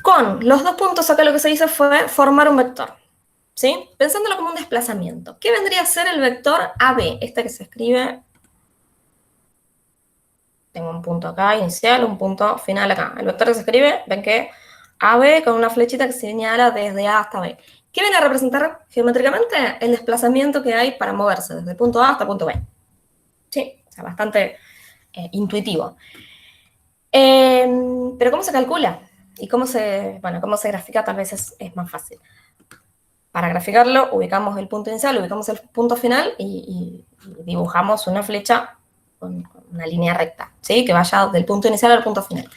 Con los dos puntos acá lo que se hizo fue formar un vector, ¿sí? Pensándolo como un desplazamiento. ¿Qué vendría a ser el vector AB? Este que se escribe, tengo un punto acá inicial, un punto final acá. El vector que se escribe, ven que AB con una flechita que señala desde A hasta B. ¿Qué viene a representar geométricamente? El desplazamiento que hay para moverse desde el punto A hasta el punto B. Sí, o sea, bastante intuitivo. Pero ¿cómo se calcula? Y cómo se grafica tal vez es más fácil. Para graficarlo, ubicamos el punto inicial, ubicamos el punto final y dibujamos una flecha con una línea recta, ¿sí? Que vaya del punto inicial al punto final.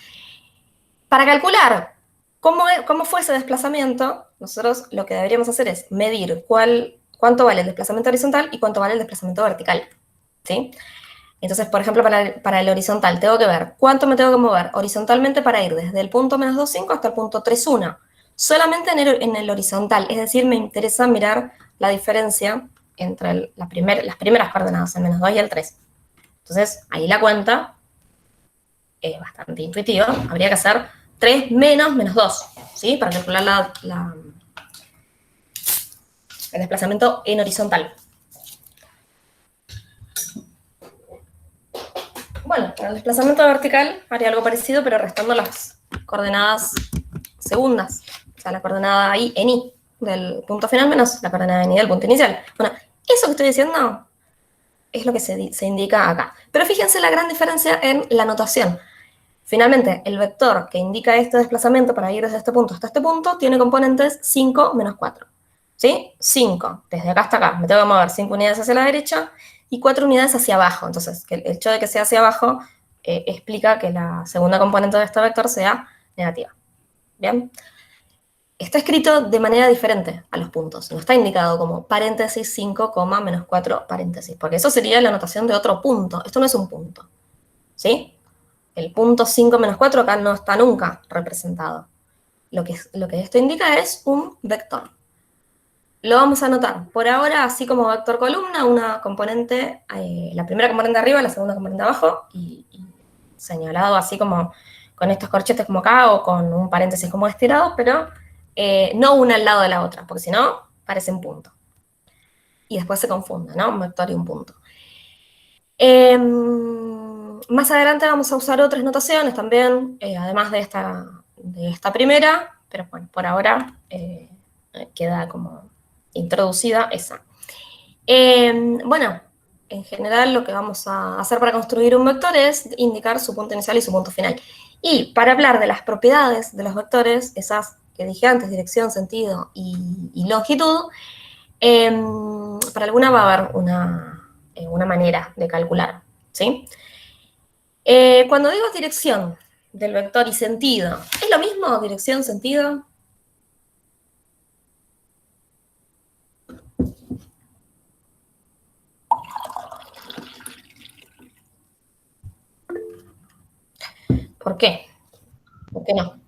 Para calcular cómo fue ese desplazamiento, nosotros lo que deberíamos hacer es medir cuánto vale el desplazamiento horizontal y cuánto vale el desplazamiento vertical, ¿sí? Entonces, por ejemplo, para el horizontal, tengo que ver cuánto me tengo que mover horizontalmente para ir desde el punto menos 2,5 hasta el punto 3,1. Solamente en el horizontal, es decir, me interesa mirar la diferencia entre las primeras coordenadas, el menos 2 y el 3. Entonces, ahí la cuenta es bastante intuitiva. Habría que hacer 3 menos 2, ¿sí? Para calcular el desplazamiento en horizontal. Bueno, para el desplazamiento vertical haría algo parecido, pero restando las coordenadas segundas. O sea, la coordenada I en I del punto final menos la coordenada en I del punto inicial. Bueno, eso que estoy diciendo es lo que se indica acá. Pero fíjense la gran diferencia en la notación. Finalmente, el vector que indica este desplazamiento para ir desde este punto hasta este punto tiene componentes 5 menos 4. ¿Sí? 5, desde acá hasta acá. Me tengo que mover 5 unidades hacia la derecha y 4 unidades hacia abajo. Entonces, el hecho de que sea hacia abajo explica que la segunda componente de este vector sea negativa. ¿Bien? Está escrito de manera diferente a los puntos. No está indicado como paréntesis 5, menos 4 paréntesis, porque eso sería la notación de otro punto. Esto no es un punto. ¿Sí? El punto 5 menos 4 acá no está nunca representado. Lo que esto indica es un vector. Lo vamos a anotar por ahora así como vector columna, una componente, la primera componente arriba, la segunda componente abajo, y señalado así como con estos corchetes como acá o con un paréntesis como estirado, pero no una al lado de la otra, porque si no, parece un punto. Y después se confunde, ¿no? Un vector y un punto. Más adelante vamos a usar otras notaciones también, además de esta primera, pero bueno, por ahora queda como introducida esa. Bueno, en general lo que vamos a hacer para construir un vector es indicar su punto inicial y su punto final. Y para hablar de las propiedades de los vectores, esas que dije antes, dirección, sentido y longitud, para alguna va a haber una manera de calcular, ¿sí? Cuando digo dirección del vector y sentido, ¿es lo mismo dirección, sentido? ¿Por qué? ¿Por qué no?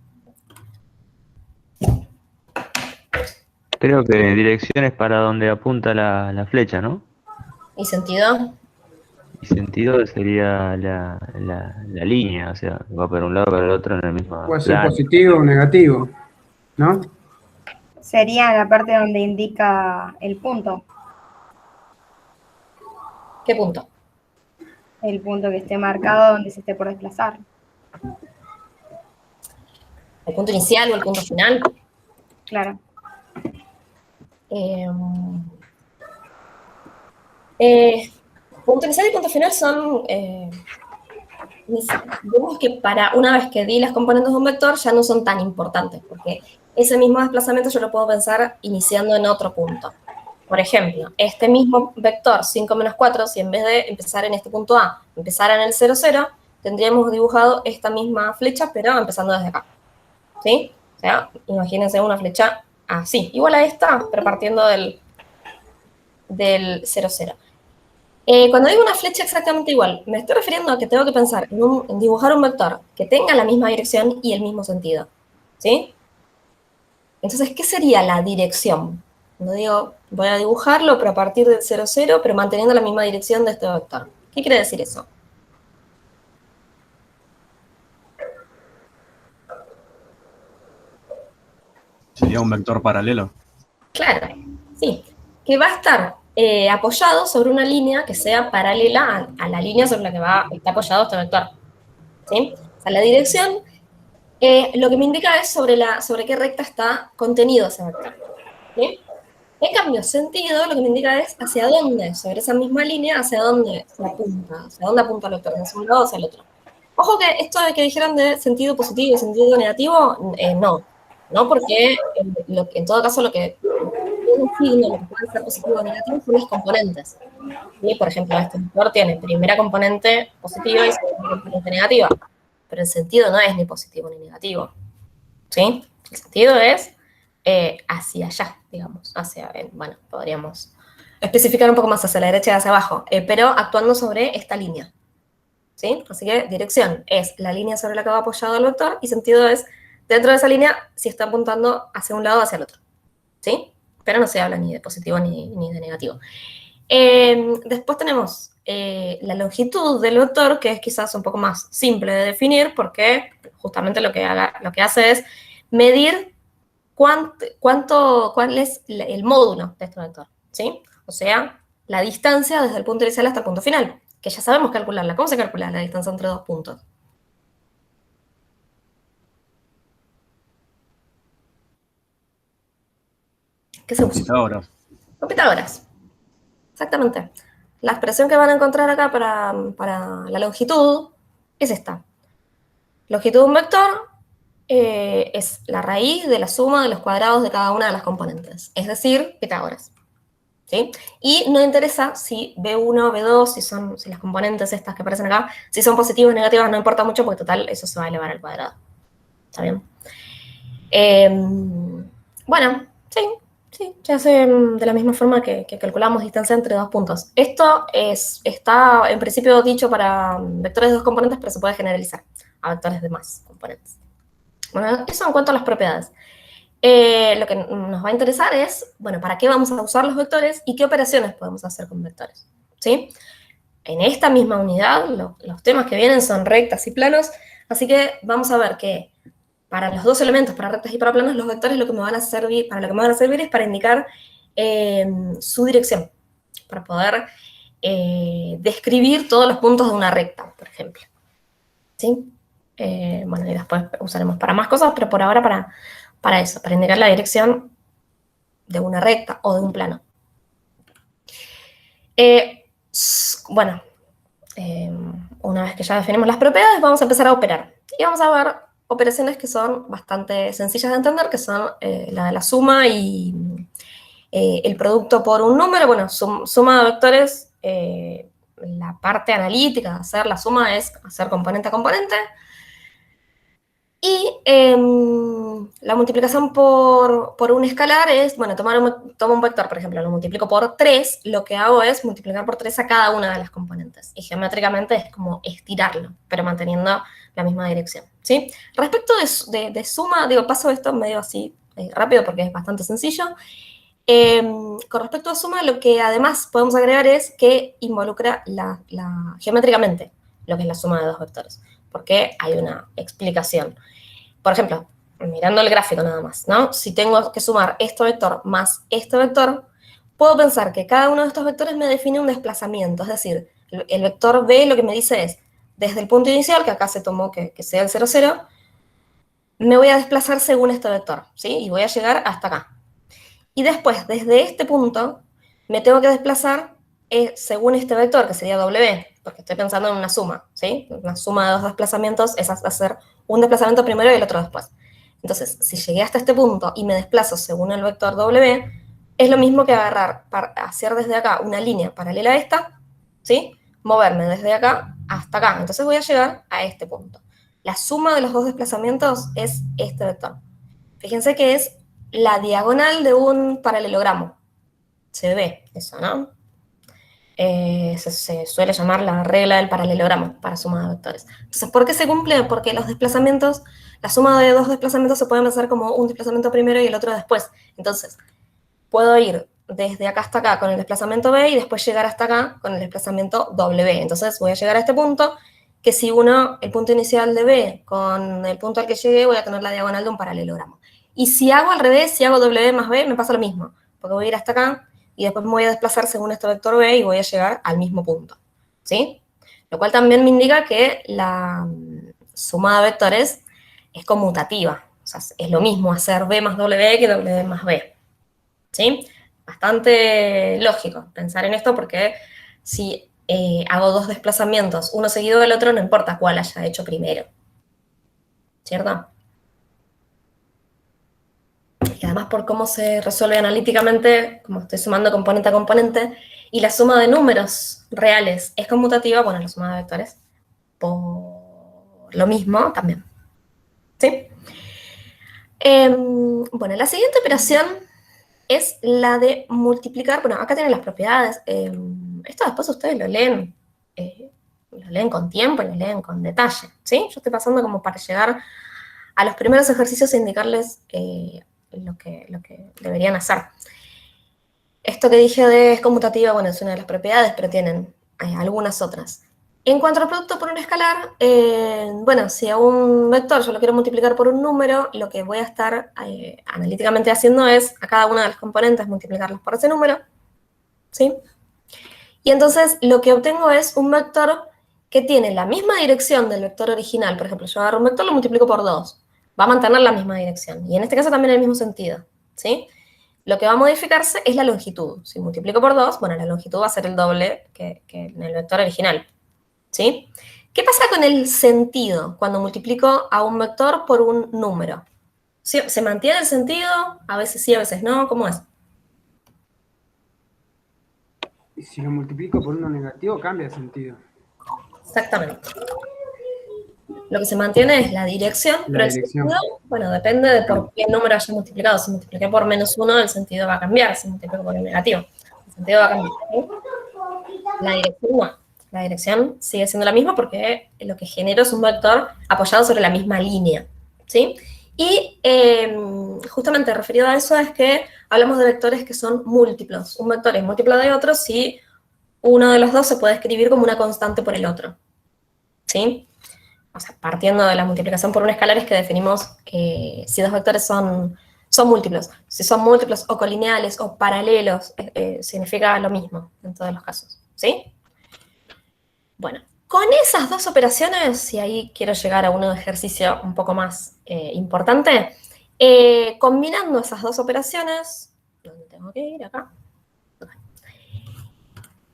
Creo que dirección es para donde apunta la flecha, ¿no? ¿Y sentido? Y sentido sería la línea, o sea, va para un lado para el otro en el mismo Puede ser plano. positivo o negativo, ¿no? Sería la parte donde indica el punto ¿Qué punto? que esté marcado donde se esté por desplazar. ¿El punto inicial o el punto final? Claro. Punto inicial y punto final son, digamos que para una vez que di las componentes de un vector ya no son tan importantes, porque ese mismo desplazamiento yo lo puedo pensar iniciando en otro punto. Por ejemplo, este mismo vector 5 menos 4, si en vez de empezar en este punto A, empezara en el 0, 0, tendríamos dibujado esta misma flecha, pero empezando desde acá. ¿Sí? O sea, imagínense una flecha así, igual a esta, pero partiendo del 0, 0. Cuando digo una flecha exactamente igual, me estoy refiriendo a que tengo que pensar en dibujar un vector que tenga la misma dirección y el mismo sentido. ¿Sí? Entonces, ¿qué sería la dirección? Cuando digo, voy a dibujarlo, pero a partir del 0, 0, pero manteniendo la misma dirección de este vector. ¿Qué quiere decir eso? Sería un vector paralelo. Claro, sí. Que va a estar apoyado sobre una línea que sea paralela a la línea sobre la que está apoyado este vector. ¿Sí? O sea, la dirección lo que me indica es sobre qué recta está contenido ese vector. ¿Sí? En cambio, sentido lo que me indica es hacia dónde, sobre esa misma línea, hacia dónde apunta el vector, hacia un lado o hacia el otro. Ojo que esto de que dijeron de sentido positivo y sentido negativo, no, porque en todo caso lo que un signo, lo que puede ser positivo o negativo, son las componentes. ¿Sí? Por ejemplo, este vector tiene primera componente positiva y segunda componente negativa, pero el sentido no es ni positivo ni negativo. ¿Sí? El sentido es hacia allá, digamos, bueno, podríamos especificar un poco más hacia la derecha y hacia abajo, pero actuando sobre esta línea. ¿Sí? Así que dirección es la línea sobre la que va apoyado el vector y sentido es dentro de esa línea si está apuntando hacia un lado o hacia el otro. ¿Sí? Pero no se habla ni de positivo ni de negativo. Después tenemos la longitud del vector, que es quizás un poco más simple de definir, porque justamente lo que hace es medir cuál es el módulo de este vector, ¿sí? O sea, la distancia desde el punto inicial hasta el punto final, que ya sabemos calcularla. ¿Cómo se calcula la distancia entre dos puntos? ¿Qué se usa? Pitágoras. Con Pitágoras. Exactamente. La expresión que van a encontrar acá para la longitud es esta. Longitud de un vector es la raíz de la suma de los cuadrados de cada una de las componentes, es decir, Pitágoras. ¿Sí? Y no interesa si B1, B2, si las componentes estas que aparecen acá, si son positivas o negativas, no importa mucho porque total eso se va a elevar al cuadrado. ¿Está bien? Bueno, sí, se hace de la misma forma que calculamos distancia entre dos puntos. Esto está en principio dicho para vectores de dos componentes, pero se puede generalizar a vectores de más componentes. Bueno, eso en cuanto a las propiedades. Lo que nos va a interesar es, bueno, ¿para qué vamos a usar los vectores y qué operaciones podemos hacer con vectores? ¿Sí? En esta misma unidad, los temas que vienen son rectas y planos, así que vamos a ver que para los dos elementos, para rectas y para planos, los vectores lo que me van a servir, es para indicar su dirección, para poder describir todos los puntos de una recta, por ejemplo. ¿Sí? Bueno, y después usaremos para más cosas, pero por ahora para eso, para indicar la dirección de una recta o de un plano. Bueno, una vez que ya definimos las propiedades, vamos a empezar a operar. Y vamos a ver operaciones que son bastante sencillas de entender, que son la de la suma y el producto por un número. Bueno, suma de vectores, la parte analítica de hacer la suma es hacer componente a componente. Y la multiplicación por un escalar es, bueno, tomo un vector, por ejemplo, lo multiplico por 3, lo que hago es multiplicar por 3 a cada una de las componentes. Y geométricamente es como estirarlo, pero manteniendo la misma dirección, ¿sí? Respecto de suma, paso esto medio así rápido porque es bastante sencillo. Con respecto a suma, lo que además podemos agregar es que involucra geométricamente lo que es la suma de dos vectores, porque hay una explicación. Por ejemplo, mirando el gráfico nada más, ¿no? Si tengo que sumar este vector más este vector, puedo pensar que cada uno de estos vectores me define un desplazamiento, es decir, el vector B lo que me dice es, desde el punto inicial, que acá se tomó que sea el 0, 0, me voy a desplazar según este vector, ¿sí? Y voy a llegar hasta acá. Y después, desde este punto, me tengo que desplazar según este vector, que sería W, porque estoy pensando en una suma, ¿sí? Una suma de dos desplazamientos es hacer un desplazamiento primero y el otro después. Entonces, si llegué hasta este punto y me desplazo según el vector W, es lo mismo que hacer desde acá una línea paralela a esta, ¿sí? Moverme desde acá hasta acá. Entonces voy a llegar a este punto. La suma de los dos desplazamientos es este vector. Fíjense que es la diagonal de un paralelogramo. Se ve eso, ¿no? Se suele llamar la regla del paralelogramo para suma de vectores. Entonces, ¿por qué se cumple? Porque los desplazamientos, la suma de dos desplazamientos se puede pensar como un desplazamiento primero y el otro después. Entonces, puedo ir desde acá hasta acá con el desplazamiento B y después llegar hasta acá con el desplazamiento W. Entonces, voy a llegar a este punto, que si uno el punto inicial de B con el punto al que llegué, voy a tener la diagonal de un paralelogramo. Y si hago al revés, si hago W más B, me pasa lo mismo, porque voy a ir hasta acá y después me voy a desplazar según este vector B y voy a llegar al mismo punto, ¿sí? Lo cual también me indica que la suma de vectores es conmutativa, o sea, es lo mismo hacer B más W que W más B, ¿sí? Bastante lógico pensar en esto porque si hago dos desplazamientos, uno seguido del otro, no importa cuál haya hecho primero, ¿cierto? Y además por cómo se resuelve analíticamente, como estoy sumando componente a componente, y la suma de números reales es conmutativa, bueno, la suma de vectores, por lo mismo también, ¿sí? Bueno, la siguiente operación es la de multiplicar, bueno, acá tienen las propiedades, esto después ustedes lo leen con tiempo y lo leen con detalle, ¿sí? Yo estoy pasando como para llegar a los primeros ejercicios e indicarles lo que deberían hacer. Esto que dije de es conmutativa, bueno, es una de las propiedades, pero tienen algunas otras. En cuanto al producto por un escalar, bueno, si a un vector yo lo quiero multiplicar por un número, lo que voy a estar analíticamente haciendo es a cada una de las componentes multiplicarlas por ese número, ¿sí? Y entonces lo que obtengo es un vector que tiene la misma dirección del vector original. Por ejemplo, yo agarro un vector, lo multiplico por 2. Va a mantener la misma dirección. Y en este caso también el mismo sentido, ¿sí? Lo que va a modificarse es la longitud. Si multiplico por 2, bueno, la longitud va a ser el doble que en el vector original, ¿sí? ¿Qué pasa con el sentido cuando multiplico a un vector por un número? ¿Sí? ¿Se mantiene el sentido? A veces sí, a veces no. ¿Cómo es? Y si lo multiplico por uno negativo, cambia de sentido. Exactamente. Lo que se mantiene es la dirección, La pero el dirección. sentido, bueno, depende de por qué número haya multiplicado. Si multipliqué por -1, el sentido va a cambiar. Si multiplico por el negativo, el sentido va a cambiar, ¿sí? La dirección no. La dirección sigue siendo la misma porque lo que genero es un vector apoyado sobre la misma línea, ¿sí? Y justamente referido a eso es que hablamos de vectores que son múltiplos. Un vector es múltiplo de otro si uno de los dos se puede escribir como una constante por el otro, ¿sí? O sea, partiendo de la multiplicación por un escalar es que definimos si dos vectores son múltiplos. Si son múltiplos o colineales o paralelos, significa lo mismo en todos los casos, ¿sí? Bueno, con esas dos operaciones, y ahí quiero llegar a un ejercicio un poco más importante, combinando esas dos operaciones, ¿dónde tengo que ir? Acá.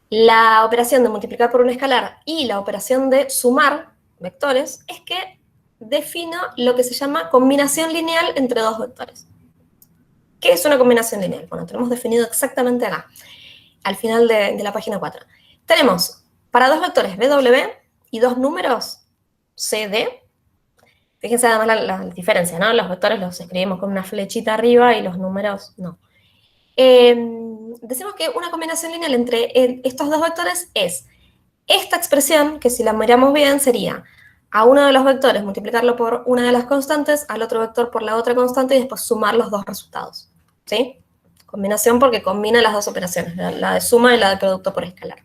La operación de multiplicar por un escalar y la operación de sumar vectores es que defino lo que se llama combinación lineal entre dos vectores. ¿Qué es una combinación lineal? Bueno, tenemos definido exactamente acá, al final de la página 4. Tenemos para dos vectores BW y dos números CD. Fíjense además la diferencia, ¿no? Los vectores los escribimos con una flechita arriba y los números no. Decimos que una combinación lineal entre estos dos vectores es esta expresión, que si la miramos bien sería a uno de los vectores multiplicarlo por una de las constantes, al otro vector por la otra constante y después sumar los dos resultados, ¿sí? Combinación porque combina las dos operaciones, la de suma y la de producto por escalar.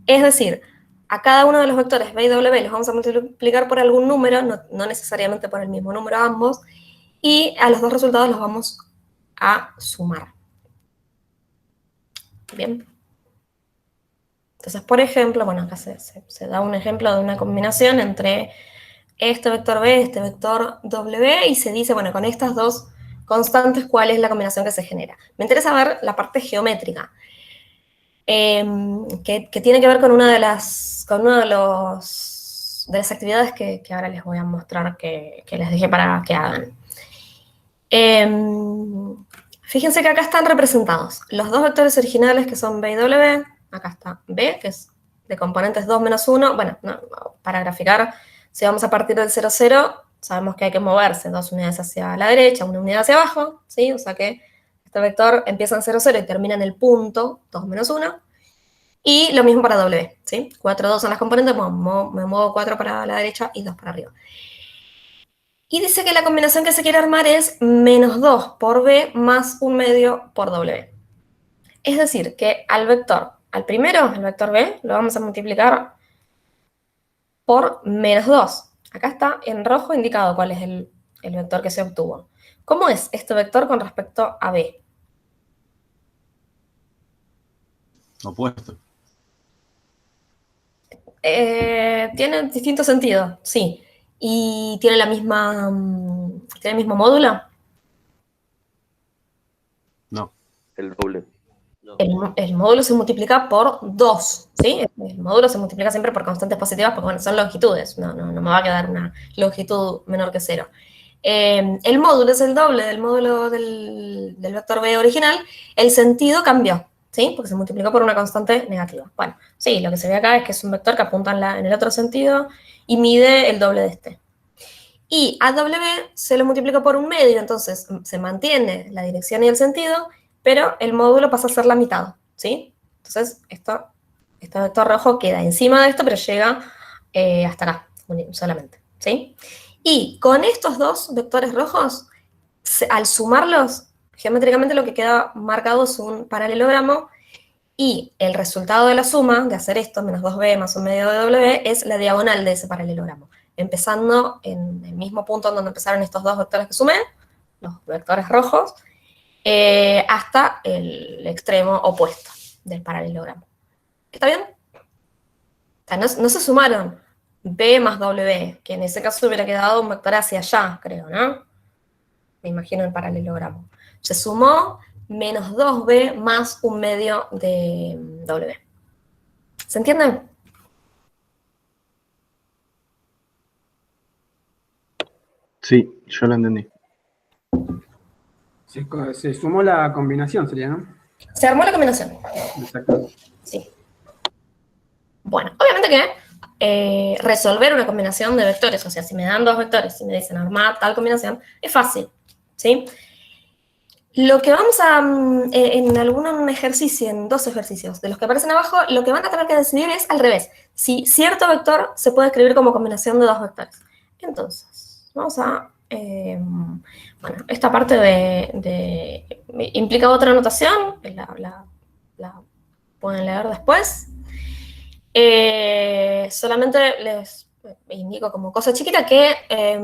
Es decir, a cada uno de los vectores B y W los vamos a multiplicar por algún número, no necesariamente por el mismo número ambos, y a los dos resultados los vamos a sumar. Bien. Entonces, por ejemplo, bueno, acá se da un ejemplo de una combinación entre este vector B, este vector W, y se dice, bueno, con estas dos constantes, ¿cuál es la combinación que se genera? Me interesa ver la parte geométrica, que tiene que ver con una de las actividades que ahora les voy a mostrar que les dejé para que hagan. Fíjense que acá están representados los dos vectores originales que son B y W. Acá está B, que es de componentes 2 menos 1. Bueno, no, para graficar, si vamos a partir del 0, 0, sabemos que hay que moverse 2 unidades hacia la derecha, 1 unidad hacia abajo, ¿sí? O sea que este vector empieza en 0, 0 y termina en el punto 2 menos 1. Y lo mismo para W, ¿sí? 4, 2 son las componentes, me muevo 4 para la derecha y 2 para arriba. Y dice que la combinación que se quiere armar es menos 2 por B más 1 medio por W. Es decir, que al primero, el vector B, lo vamos a multiplicar por menos 2. Acá está en rojo indicado cuál es el vector que se obtuvo. ¿Cómo es este vector con respecto a B? Opuesto. Tiene distinto sentido, sí. ¿Y tiene tiene el mismo módulo? No. El doble. El módulo se multiplica por 2, ¿sí? El módulo se multiplica siempre por constantes positivas porque, bueno, son longitudes. No me va a quedar una longitud menor que 0. El módulo es el doble del módulo del vector B original. El sentido cambió, ¿sí? Porque se multiplicó por una constante negativa. Bueno, sí, lo que se ve acá es que es un vector que apunta en el otro sentido y mide el doble de este. Y a W se lo multiplica por un medio, entonces se mantiene la dirección y el sentido, pero el módulo pasa a ser la mitad, ¿sí? Entonces, este vector rojo queda encima de esto, pero llega hasta acá solamente, ¿sí? Y con estos dos vectores rojos, al sumarlos, geométricamente lo que queda marcado es un paralelogramo, y el resultado de la suma, de hacer esto, menos 2b más un medio de W, es la diagonal de ese paralelogramo. Empezando en el mismo punto en donde empezaron estos dos vectores que sumé, los vectores rojos, hasta el extremo opuesto del paralelogramo. ¿Está bien? O sea, no se sumaron B más W, que en ese caso hubiera quedado un vector hacia allá, creo, ¿no? Me imagino el paralelogramo. Se sumó menos 2B más un medio de W. ¿Se entiende? Sí, yo lo entendí. Se sumó la combinación, sería, ¿no? Se armó la combinación. Exacto. Sí. Bueno, obviamente que resolver una combinación de vectores, o sea, si me dan dos vectores y me dicen armar tal combinación, es fácil, ¿sí? Lo que vamos a, en algún ejercicio, en dos ejercicios de los que aparecen abajo, lo que van a tener que decidir es al revés. Si cierto vector se puede escribir como combinación de dos vectores. Entonces, vamos a, bueno, esta parte implica otra notación, la pueden leer después. Solamente les indico como cosa chiquita que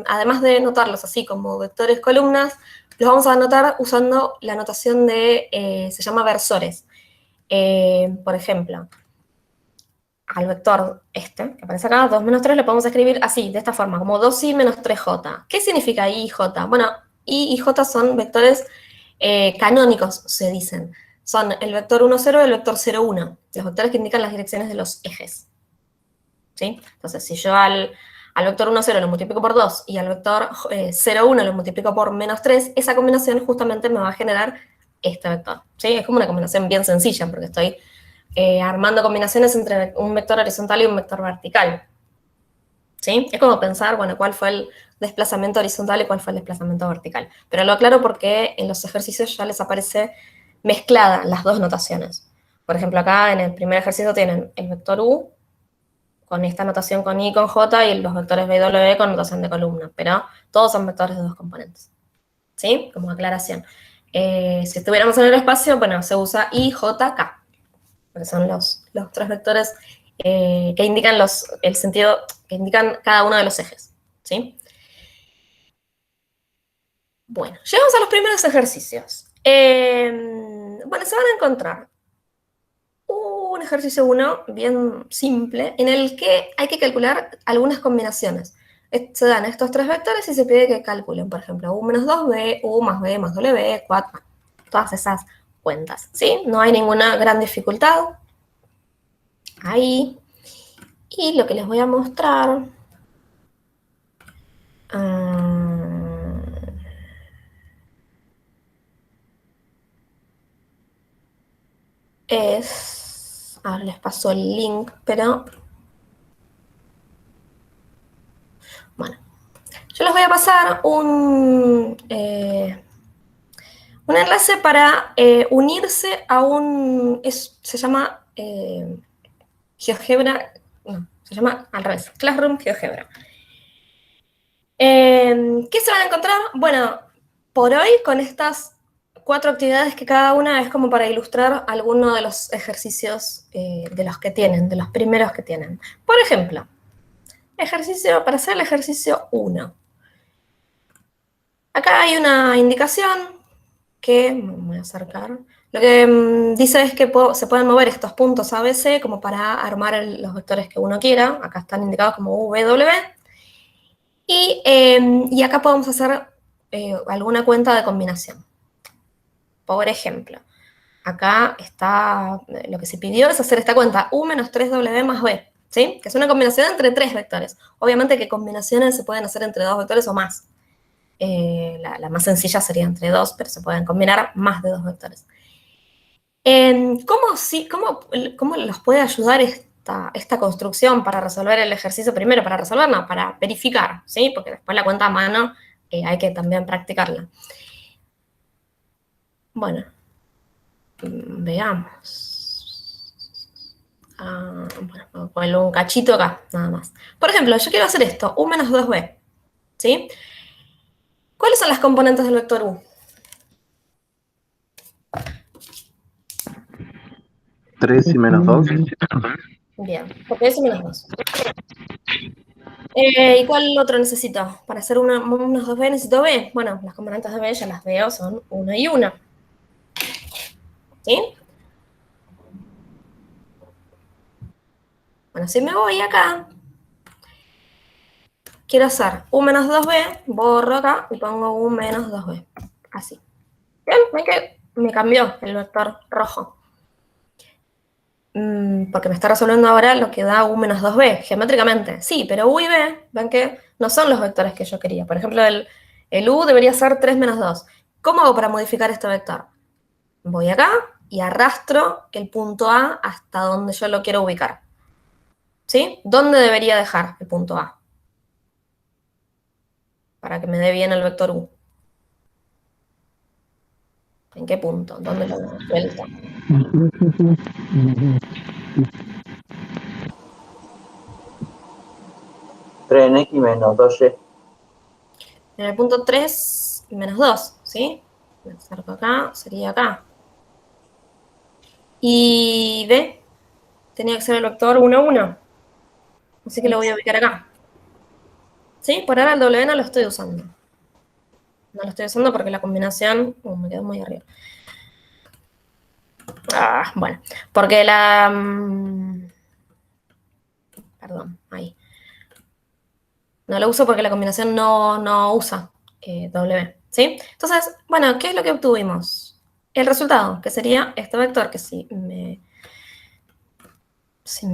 además de notarlos así como vectores columnas, los vamos a anotar usando la notación se llama versores. Por ejemplo, al vector que aparece acá, 2 menos 3, lo podemos escribir así, de esta forma, como 2i menos 3j. ¿Qué significa i y j? Bueno, i y j son vectores canónicos, se dicen. Son el vector 1, 0 y el vector 0, 1, los vectores que indican las direcciones de los ejes. ¿Sí? Entonces, si yo al vector 1, 0 lo multiplico por 2 y al vector 0, 1 lo multiplico por menos 3, esa combinación justamente me va a generar este vector. ¿Sí? Es como una combinación bien sencilla, porque estoy armando combinaciones entre un vector horizontal y un vector vertical. ¿Sí? Es como pensar, bueno, cuál fue el desplazamiento horizontal y cuál fue el desplazamiento vertical. Pero lo aclaro porque en los ejercicios ya les aparece mezclada las dos notaciones. Por ejemplo, acá en el primer ejercicio tienen el vector U con esta notación con I y con J y los vectores B y W con notación de columna, pero todos son vectores de dos componentes. ¿Sí? Como aclaración. Si estuviéramos en el espacio, bueno, se usa I, J, K, porque son los tres vectores que indican el sentido, que indican cada uno de los ejes. ¿Sí? Bueno, llegamos a los primeros ejercicios. Bueno, se van a encontrar un ejercicio 1 bien simple en el que hay que calcular algunas combinaciones. Se dan estos tres vectores y se pide que calculen, por ejemplo, U menos 2B, U más B más W, 4, todas esas cuentas. ¿Sí? No hay ninguna gran dificultad ahí. Y lo que les voy a mostrar es... Ahora les paso el link, pero... Bueno, yo les voy a pasar un enlace para unirse a se llama GeoGebra, no, se llama al revés, Classroom GeoGebra. ¿Qué se van a encontrar? Bueno, por hoy con estas 4 actividades que cada una es como para ilustrar alguno de los ejercicios de los que tienen, de los primeros que tienen. Por ejemplo, para hacer el ejercicio 1. Acá hay una indicación que, me voy a acercar, lo que dice es que se pueden mover estos puntos ABC como para armar los vectores que uno quiera. Acá están indicados como W. Y acá podemos hacer alguna cuenta de combinación. Por ejemplo, acá está, lo que se pidió es hacer esta cuenta, U menos 3W más B, ¿sí? Que es una combinación entre 3 vectores. Obviamente que combinaciones se pueden hacer entre 2 vectores o más. La más sencilla sería entre 2, pero se pueden combinar más de 2 vectores. ¿Cómo los puede ayudar esta construcción para resolver el ejercicio? Primero, para resolver, no, para verificar, ¿sí? Porque después la cuenta a mano hay que también practicarla. Bueno, veamos. Bueno, voy a ponerle un cachito acá, nada más. Por ejemplo, yo quiero hacer esto, U menos 2B, ¿sí? ¿Cuáles son las componentes del vector U? 3 y menos 2. Bien, porque es menos 2. ¿Y cuál otro necesito? Para hacer unos 2B necesito B. Bueno, las componentes de B ya las veo, son 1 y 1. ¿Sí? Bueno, si me voy acá, quiero hacer U menos 2B, borro acá y pongo U menos 2B. Así. Bien, ven que me cambió el vector rojo. Porque me está resolviendo ahora lo que da U menos 2B, geométricamente. Sí, pero U y B, ven que no son los vectores que yo quería. Por ejemplo, el U debería ser 3 menos 2. ¿Cómo hago para modificar este vector? Voy acá y arrastro el punto A hasta donde yo lo quiero ubicar. ¿Sí? ¿Dónde debería dejar el punto A? Para que me dé bien el vector U. ¿En qué punto? ¿Dónde lo suelto? En X menos 2Y. En el punto 3 menos 2, ¿sí? Me acerco acá, sería acá. Y B, tenía que ser el vector 1, 1. Así que lo voy a ubicar acá. ¿Sí? Por ahora el W no lo estoy usando. No lo estoy usando porque la combinación... me quedó muy arriba. Bueno. Porque perdón, ahí. No lo uso porque la combinación no usa W. ¿Sí? Entonces, bueno, ¿qué es lo que obtuvimos? El resultado, que sería este vector, que si me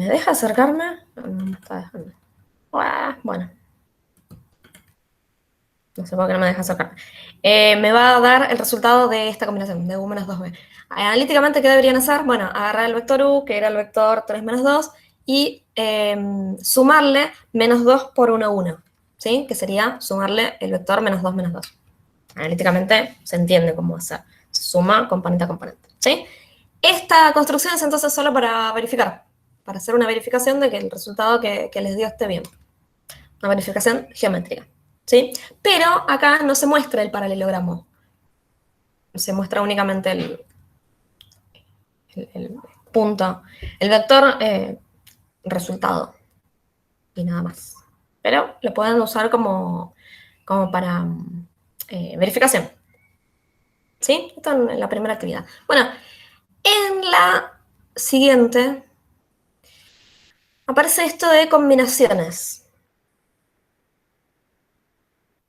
deja acercarme... No me está dejando. Bueno. No sé por qué no me deja acercarme. Me va a dar el resultado de esta combinación, de U menos 2B. Analíticamente, ¿qué deberían hacer? Bueno, agarrar el vector U, que era el vector 3 menos 2, y sumarle menos 2 por 1, 1. ¿Sí? Que sería sumarle el vector menos 2, menos 2. Analíticamente se entiende cómo hacer. Se suma componente a componente. ¿Sí? Esta construcción es entonces solo para verificar, para hacer una verificación de que el resultado que les dio esté bien. Una verificación geométrica. ¿Sí? Pero acá no se muestra el paralelogramo. Se muestra únicamente el punto, el vector resultado. Y nada más. Pero lo pueden usar como para verificación. ¿Sí? Esto en la primera actividad. Bueno, en la siguiente aparece esto de combinaciones.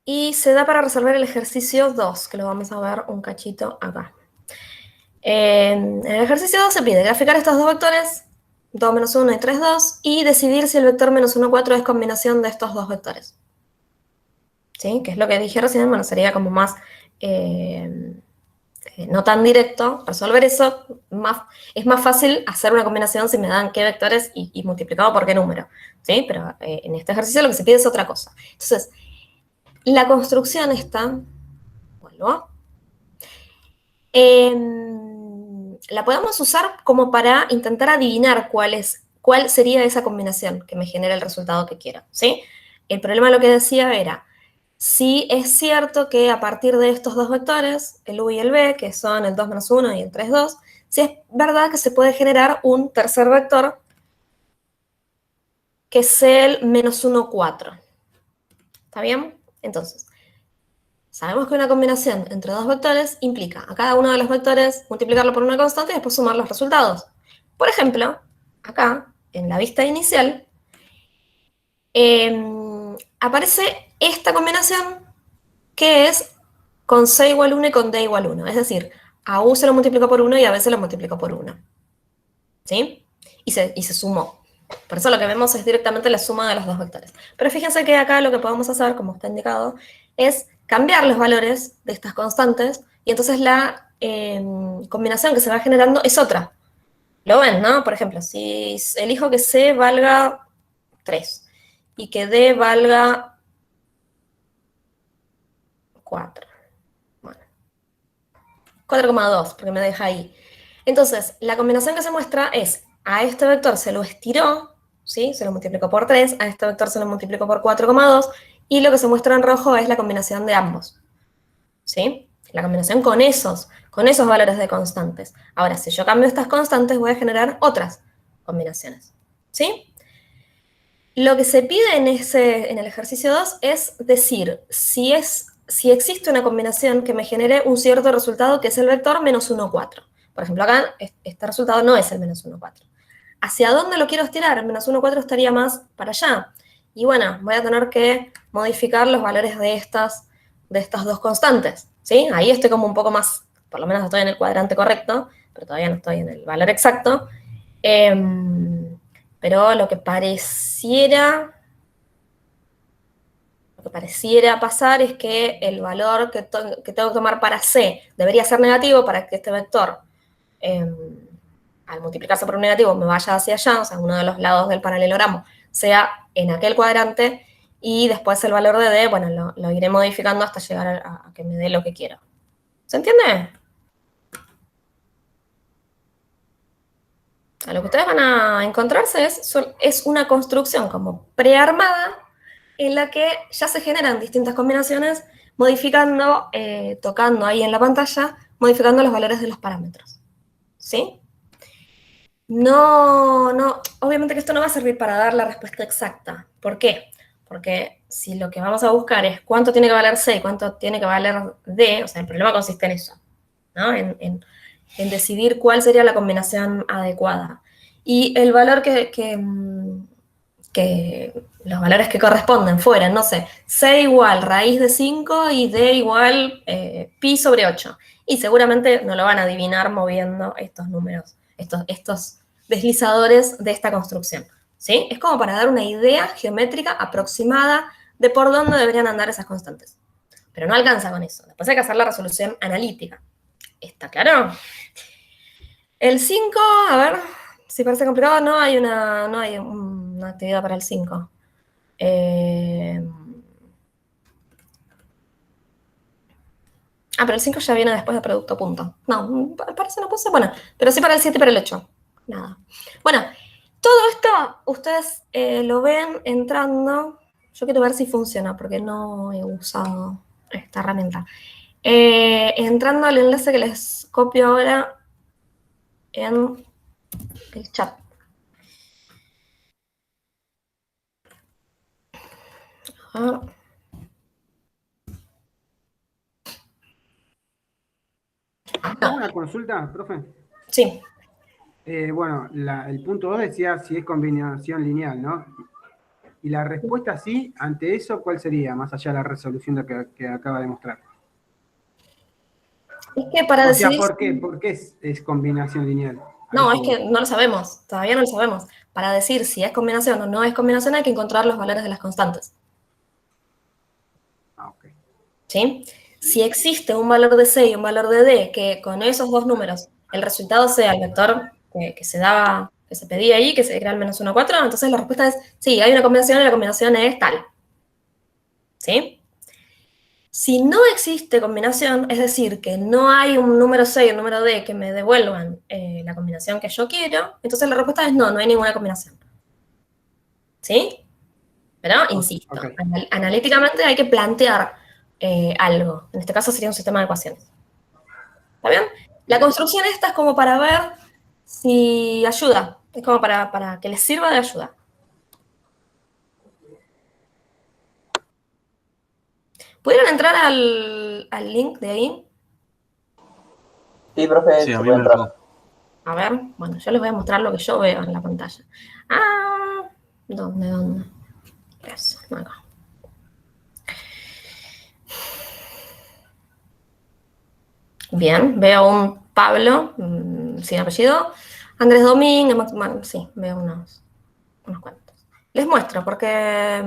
Y se da para resolver el ejercicio 2, que lo vamos a ver un cachito acá. En el ejercicio 2 se pide graficar estos dos vectores, 2 menos 1 y 3, 2, y decidir si el vector menos 1, 4 es combinación de estos dos vectores. ¿Sí? Que es lo que dije recién, bueno, sería como más, no tan directo resolver eso. Es más fácil hacer una combinación si me dan qué vectores y multiplicado por qué número. ¿Sí? Pero en este ejercicio lo que se pide es otra cosa. Entonces, la construcción está, vuelvo, la podemos usar como para intentar adivinar cuál sería esa combinación que me genera el resultado que quiero, ¿sí? El problema lo que decía era, si es cierto que a partir de estos dos vectores, el U y el B, que son el 2 menos 1 y el 3, 2, si es verdad que se puede generar un tercer vector que es el menos 1, 4. ¿Está bien? Entonces, Sabemos que una combinación entre dos vectores implica a cada uno de los vectores multiplicarlo por una constante y después sumar los resultados. Por ejemplo, acá, en la vista inicial, aparece esta combinación que es con C igual 1 y con D igual 1. Es decir, a U se lo multiplicó por 1 y a B se lo multiplicó por 1. ¿Sí? Y se sumó. Por eso lo que vemos es directamente la suma de los dos vectores. Pero fíjense que acá lo que podemos hacer, como está indicado, es cambiar los valores de estas constantes y entonces la combinación que se va generando es otra. ¿Lo ven, no? Por ejemplo, si elijo que C valga 3 y que D valga 4. Bueno, 4,2, porque me deja ahí. Entonces, la combinación que se muestra es, a este vector se lo estiró, ¿sí? Se lo multiplicó por 3, a este vector se lo multiplicó por 4,2, y lo que se muestra en rojo es la combinación de ambos, ¿sí? La combinación con esos valores de constantes. Ahora, si yo cambio estas constantes, voy a generar otras combinaciones, ¿sí? Lo que se pide en el ejercicio 2 es decir si existe una combinación que me genere un cierto resultado que es el vector menos 1, 4. Por ejemplo, acá este resultado no es el menos 1, 4. ¿Hacia dónde lo quiero estirar? El menos 1, 4 estaría más para allá. Y bueno, voy a tener que modificar los valores de estas dos constantes, ¿sí? Ahí estoy como un poco más, por lo menos estoy en el cuadrante correcto, pero todavía no estoy en el valor exacto. Pero lo que pareciera pasar es que el valor que tengo que tomar para C debería ser negativo para que este vector, al multiplicarse por un negativo, me vaya hacia allá, o sea, uno de los lados del paralelogramo sea en aquel cuadrante, y después el valor de D, bueno, lo iré modificando hasta llegar a que me dé lo que quiero. ¿Se entiende? A lo que ustedes van a encontrarse es una construcción como prearmada en la que ya se generan distintas combinaciones modificando, tocando ahí en la pantalla, modificando los valores de los parámetros. ¿Sí? No, obviamente que esto no va a servir para dar la respuesta exacta. ¿Por qué? Porque si lo que vamos a buscar es cuánto tiene que valer C y cuánto tiene que valer D, o sea, el problema consiste en eso, ¿no? En decidir cuál sería la combinación adecuada. Y el valor que los valores que corresponden fueran, no sé, C igual raíz de 5 y D igual pi sobre 8. Y seguramente no lo van a adivinar moviendo estos números, estos deslizadores de esta construcción, ¿sí? Es como para dar una idea geométrica aproximada de por dónde deberían andar esas constantes. Pero no alcanza con eso. Después hay que hacer la resolución analítica. ¿Está claro? El 5, a ver, si parece complicado, no hay una actividad para el 5. Pero el 5 ya viene después de producto punto. No, parece no puse, bueno, pero sí para el 7 y para el 8. Nada. Bueno, todo esto ustedes lo ven entrando. Yo quiero ver si funciona, porque no he usado esta herramienta. Entrando al enlace que les copio ahora en el chat. Ah. ¿Hago una consulta, profe? Sí. Bueno, el punto 2 decía si es combinación lineal, ¿no? Y la respuesta sí, ante eso, ¿cuál sería? Más allá de la resolución que acaba de mostrar. Es que para decidir... ¿por qué? ¿Por qué es combinación lineal? No, es que no lo sabemos, todavía no lo sabemos. Para decir si es combinación o no es combinación hay que encontrar los valores de las constantes. Ok. ¿Sí? Si existe un valor de C y un valor de D, que con esos dos números el resultado sea el vector que se pedía ahí, que era el menos 1, 4, entonces la respuesta es sí, hay una combinación y la combinación es tal. ¿Sí? Si no existe combinación, es decir, que no hay un número C y un número D que me devuelvan la combinación que yo quiero, entonces la respuesta es no hay ninguna combinación. ¿Sí? Pero, insisto, Okay. Analíticamente hay que plantear algo. En este caso sería un sistema de ecuaciones. ¿Está bien? La construcción esta es como para ver si ayuda. Es como para que les sirva de ayuda. ¿Pudieron entrar al al link de ahí? Sí, profe, Sí, se a mí puede me entrar. dejó. A ver, bueno, yo les voy a mostrar lo que yo veo en la pantalla. Ah, ¿dónde? Eso, acá. Bien, veo un Pablo, sin apellido, Andrés Domínguez, bueno, sí, veo unos cuantos. Les muestro porque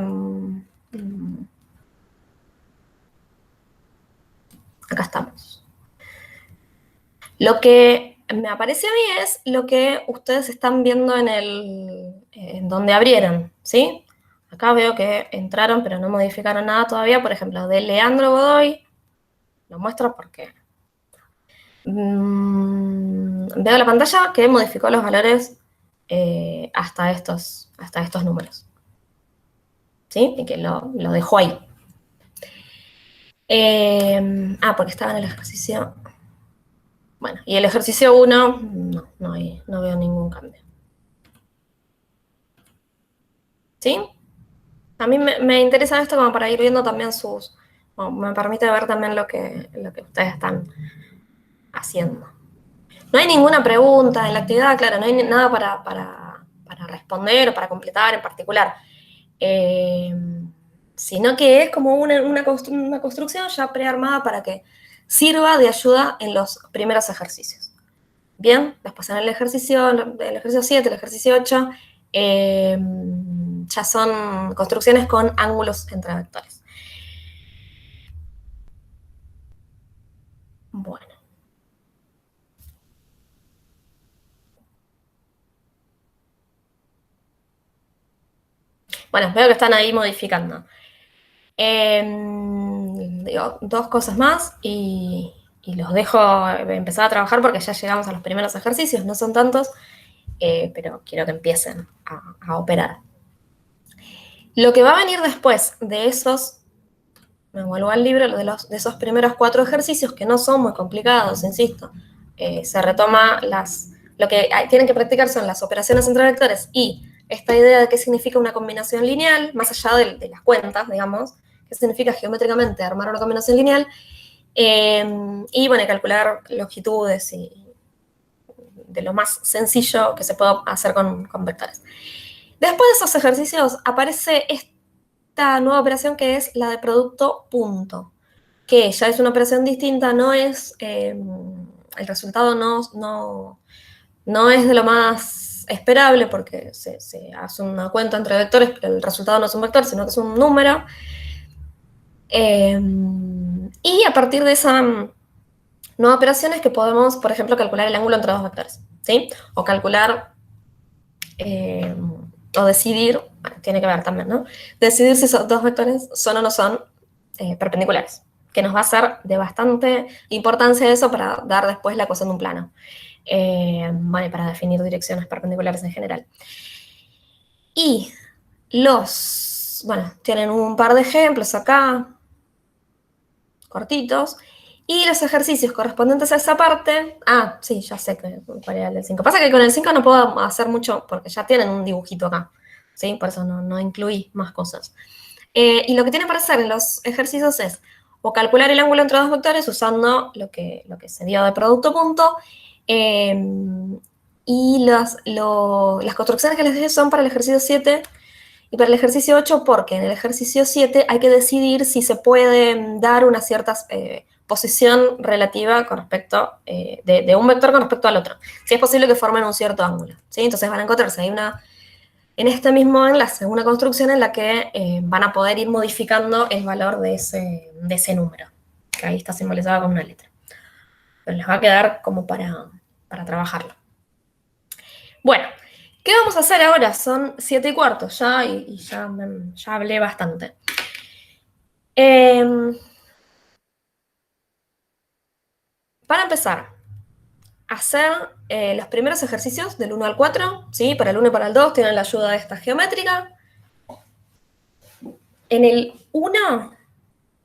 acá estamos. Lo que me aparece a mí es lo que ustedes están viendo en donde abrieron, ¿sí? Acá veo que entraron, pero no modificaron nada todavía. Por ejemplo, de Leandro Godoy, lo muestro porque veo la pantalla que modificó los valores hasta estos números, ¿sí? Y que lo dejó ahí. Porque estaba en el ejercicio. Bueno, y el ejercicio 1, no veo ningún cambio. ¿Sí? A mí me interesa esto como para ir viendo también me permite ver también lo que ustedes están haciendo. No hay ninguna pregunta en la actividad, claro, no hay nada para responder o para completar en particular. Sino que es como una construcción ya prearmada para que sirva de ayuda en los primeros ejercicios. Bien, después en el ejercicio 7, el ejercicio 8, ya son construcciones con ángulos entre vectores. Bueno. Bueno, veo que están ahí modificando. Digo, 2 cosas más y los dejo empezar a trabajar porque ya llegamos a los primeros ejercicios, no son tantos, pero quiero que empiecen a operar. Lo que va a venir después de esos, me vuelvo al libro, de esos primeros 4 ejercicios, que no son muy complicados, insisto, se retoma lo que tienen que practicar son las operaciones entre vectores y esta idea de qué significa una combinación lineal, más allá de las cuentas, digamos, qué significa geométricamente armar una combinación lineal, y bueno, calcular longitudes y de lo más sencillo que se pueda hacer con vectores. Después de esos ejercicios aparece esta nueva operación que es la de producto punto, que ya es una operación distinta, no es, el resultado no es de lo más esperable porque se hace una cuenta entre vectores, pero el resultado no es un vector, sino que es un número. Y a partir de esa nueva operación es que podemos, por ejemplo, calcular el ángulo entre 2 vectores, ¿sí? O calcular, o decidir, bueno, tiene que ver también, ¿no? Decidir si esos 2 vectores son o no son perpendiculares, que nos va a ser de bastante importancia eso para dar después la ecuación de un plano. Bueno, para definir direcciones perpendiculares en general. Y tienen un par de ejemplos acá, cortitos, y los ejercicios correspondientes a esa parte, sí, ya sé cuál era el del 5. Pasa que con el 5 no puedo hacer mucho porque ya tienen un dibujito acá, ¿sí? Por eso no incluí más cosas. Y lo que tienen para hacer en los ejercicios es o calcular el ángulo entre 2 vectores usando lo que se dio de producto punto, y las construcciones que les dije son para el ejercicio 7 y para el ejercicio 8, porque en el ejercicio 7 hay que decidir si se puede dar una cierta posición relativa con respecto de un vector con respecto al otro. Si es posible que formen un cierto ángulo, ¿sí? Entonces van a encontrarse en este mismo enlace una construcción en la que van a poder ir modificando el valor de ese número, que ahí está simbolizado con una letra. Pero les va a quedar como para trabajarlo. Bueno, ¿qué vamos a hacer ahora? Son 7:15 ya y ya hablé bastante. Para empezar, hacer los primeros ejercicios del 1 al 4, ¿sí? Para el 1 y para el 2 tienen la ayuda de esta geométrica. En el 1,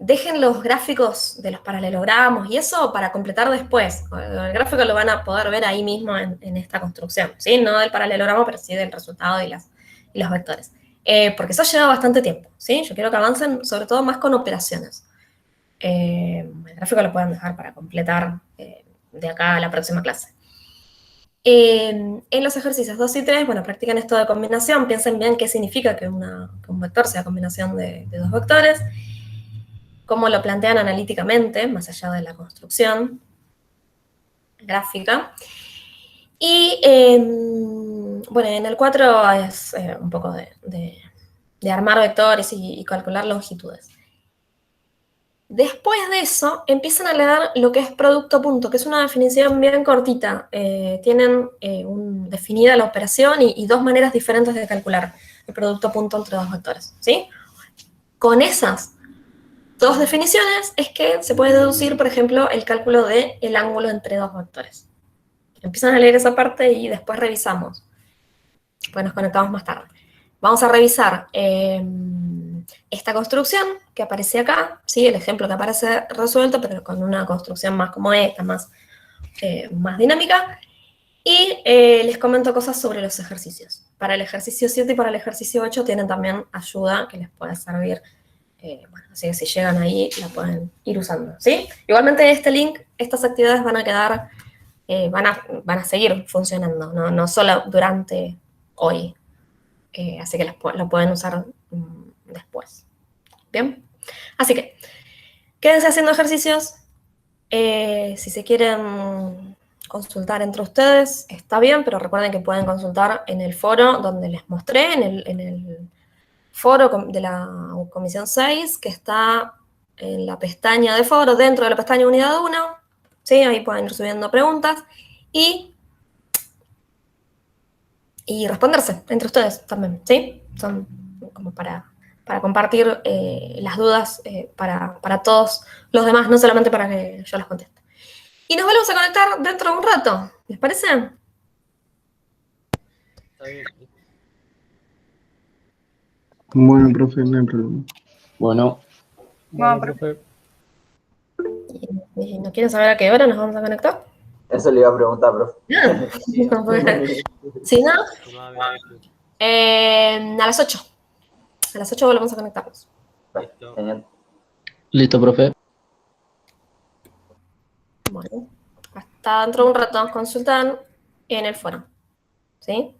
dejen los gráficos de los paralelogramos y eso para completar después. El gráfico lo van a poder ver ahí mismo en esta construcción, ¿sí? No del paralelogramo, pero sí del resultado y los vectores. Porque eso lleva bastante tiempo, ¿sí? Yo quiero que avancen sobre todo más con operaciones. gráfico lo pueden dejar para completar de acá a la próxima clase. En los ejercicios 2 y 3, bueno, practican esto de combinación, piensen bien qué significa que un vector sea combinación de dos vectores, cómo lo plantean analíticamente, más allá de la construcción gráfica. Y, bueno, en el 4 es un poco de armar vectores y calcular longitudes. Después de eso, empiezan a leer lo que es producto punto, que es una definición bien cortita. Tienen definida la operación y dos maneras diferentes de calcular el producto punto entre dos vectores, ¿sí? Con esas dos definiciones es que se puede deducir, por ejemplo, el cálculo del ángulo entre dos vectores. Empiezan a leer esa parte y después revisamos. Pues nos conectamos más tarde. Vamos a revisar esta construcción que aparece acá, ¿sí? El ejemplo que aparece resuelto, pero con una construcción más como esta, más dinámica. Y les comento cosas sobre los ejercicios. Para el ejercicio 7 y para el ejercicio 8 tienen también ayuda que les puede servir. Bueno, así que si llegan ahí, la pueden ir usando, ¿sí? Igualmente este link, estas actividades van a quedar, van a seguir funcionando, no solo durante hoy. Así que lo pueden usar después. ¿Bien? Así que, quédense haciendo ejercicios. Si se quieren consultar entre ustedes, está bien, pero recuerden que pueden consultar en el foro donde les mostré, en el foro de la Comisión 6, que está en la pestaña de foro, dentro de la pestaña Unidad 1, ¿sí? Ahí pueden ir subiendo preguntas y responderse entre ustedes también, ¿sí? Son como para compartir las dudas para todos los demás, no solamente para que yo las conteste. Y nos volvemos a conectar dentro de un rato, ¿les parece? Está bien. Bueno, profe, no hay problema. Bueno, Bueno, Bueno, profe. ¿Y no quieren saber a qué hora nos vamos a conectar? eso le iba a preguntar, profe. No, porque- si no, a las 8. A las 8 volvemos a conectarnos. Listo. Genial. Listo, profe. Bueno, hasta dentro de un rato consultan en el foro, ¿sí?